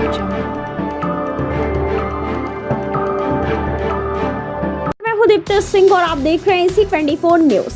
मैं हूं दीप्ति सिंह और आप देख रहे हैं इसी 24 न्यूज।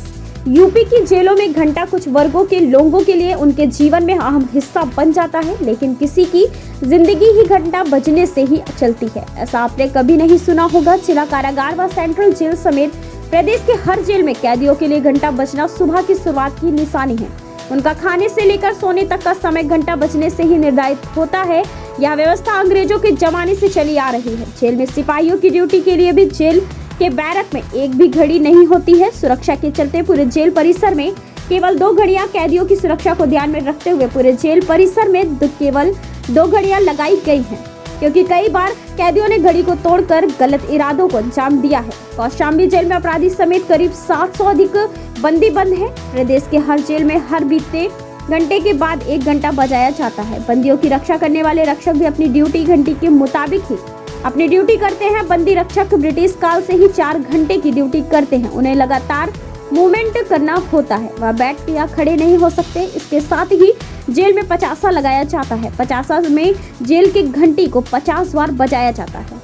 यूपी की जेलों में घंटा कुछ वर्गों के लोगों के लिए उनके जीवन में अहम हिस्सा बन जाता है, लेकिन किसी की जिंदगी ही घंटा बजने से ही चलती है। ऐसा आपने कभी नहीं सुना होगा। जिला कारागार व सेंट्रल जेल समेत प्रदेश के हर जेल में कैदियों के लिए घंटा बजना सुबह की शुरुआत की निशानी है। उनका खाने से लेकर सोने तक का समय घंटा बजने से ही निर्धारित होता है। यह व्यवस्था अंग्रेजों के जमाने से चली आ रही है। जेल में सिपाहियों की ड्यूटी के लिए भी जेल के बैरक में एक भी घड़ी नहीं होती है। सुरक्षा के चलते पूरे जेल परिसर में केवल 2 घड़ियां कैदियों की सुरक्षा को ध्यान में रखते हुए पूरे जेल परिसर में केवल 2 घड़ियां लगाई गई हैं, क्योंकि कई बार कैदियों ने घड़ी को तोड़कर गलत इरादों को अंजाम दिया है। कौशाम्बी जेल में अपराधी समेत करीब 700 अधिक बंदी बंद है। प्रदेश के हर जेल में हर बीते घंटे के बाद 1 घंटा बजाया जाता है। बंदियों की रक्षा करने वाले रक्षक भी अपनी ड्यूटी घंटी के मुताबिक ही अपनी ड्यूटी करते हैं। बंदी रक्षक ब्रिटिश काल से ही 4 घंटे की ड्यूटी करते हैं। उन्हें लगातार मूवमेंट करना होता है, वह बैठ या खड़े नहीं हो सकते। इसके साथ ही जेल में 50 लगाया जाता है। 50 में जेल की घंटी को 50 बार बजाया जाता है।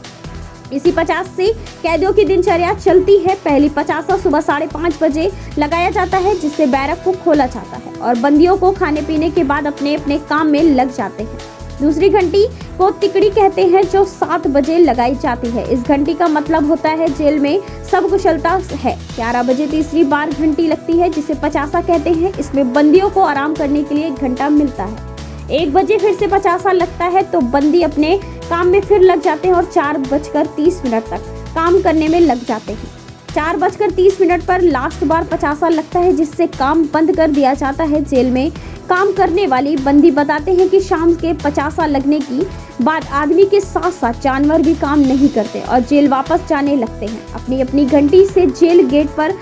इसी 50 से कैदियों की दिनचर्या चलती है। पहली 50 सुबह 5:30 बजे लगाया जाता है, जिससे बैरक को खोला जाता है और बंदियों को खाने पीने के बाद अपने अपने काम में लग जाते हैं। दूसरी घंटी को तिकड़ी कहते हैं, जो 7 बजे लगाई जाती है। इस घंटी का मतलब होता है जेल में सब कुशलता है। 11 बजे तीसरी बार घंटी लगती है, जिसे 50 कहते हैं। इसमें बंदियों को आराम करने के लिए 1 घंटा मिलता है। 1 बजे फिर से 50 लगता है, तो बंदी अपने काम में फिर लग जाते हैं और 4:30 तक काम करने में लग जाते हैं। 4:30 पर लास्ट बार 50 लगता है, जिससे काम बंद कर दिया जाता है। जेल में काम करने वाली बंदी बताते हैं कि शाम के 50 लगने की बाद आदमी के साथ साथ जानवर भी काम नहीं करते और जेल वापस जाने लगते हैं। अपनी अपनी घंटी से जेल गेट पर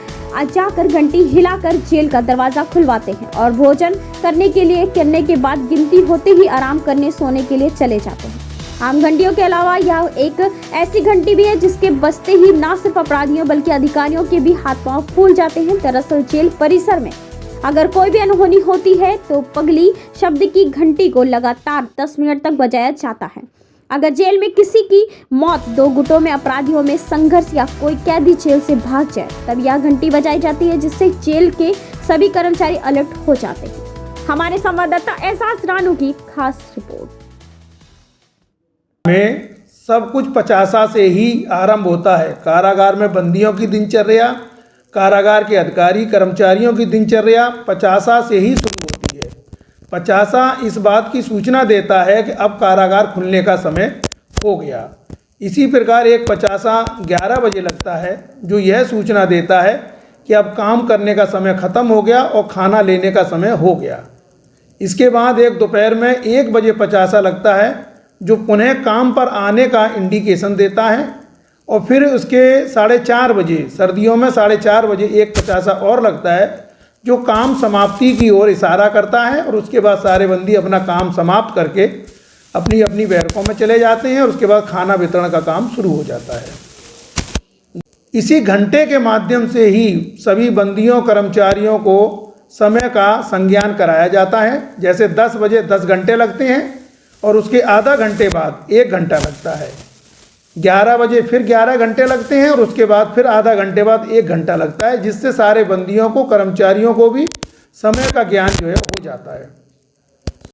जाकर घंटी हिलाकर जेल का दरवाजा खुलवाते हैं और भोजन करने के बाद गिनती होते ही आराम करने सोने के लिए चले जाते हैं। आम घंटियों के अलावा यह एक ऐसी घंटी भी है जिसके बजते ही न सिर्फ अपराधियों बल्कि अधिकारियों के भी हाथ पांव फूल जाते हैं। दरअसल जेल परिसर में अगर कोई भी अनहोनी होती है तो पगली शब्द की घंटी को लगातार 10 मिनट तक बजाया जाता है। अगर जेल में किसी की मौत 2 गुटों में अपराधियों में संघर्ष या कोई कैदी जेल से भाग जाए, तब यह घंटी बजाई जाती है, जिससे जेल के सभी कर्मचारी अलर्ट हो जाते हैं। हमारे संवाददाता एहसास रानू की खास रिपोर्ट में सब कुछ 50 से ही आरंभ होता है। कारागार में बंदियों की दिनचर्या, कारागार के अधिकारी कर्मचारियों की दिनचर्या 50 से ही शुरू होती है। 50 इस बात की सूचना देता है कि अब कारागार खुलने का समय हो गया। इसी प्रकार एक 50 11 बजे लगता है, जो यह सूचना देता है कि अब काम करने का समय ख़त्म हो गया और खाना लेने का समय हो गया। इसके बाद एक दोपहर में 1 बजे 50 लगता है, जो पुनः काम पर आने का इंडिकेशन देता है। और फिर उसके 4:30 बजे, सर्दियों में 4:30 बजे एक 50 और लगता है, जो काम समाप्ति की ओर इशारा करता है। और उसके बाद सारे बंदी अपना काम समाप्त करके अपनी अपनी बैरकों में चले जाते हैं और उसके बाद खाना वितरण का काम शुरू हो जाता है। इसी घंटे के माध्यम से ही सभी बंदियों कर्मचारियों को समय का संज्ञान कराया जाता है। जैसे 10 बजे 10 घंटे लगते हैं और उसके आधा घंटे बाद 1 घंटा लगता है। 11 बजे फिर 11 घंटे लगते हैं और उसके बाद फिर आधा घंटे बाद 1 घंटा लगता है, जिससे सारे बंदियों को कर्मचारियों को भी समय का ज्ञान जो है हो जाता है।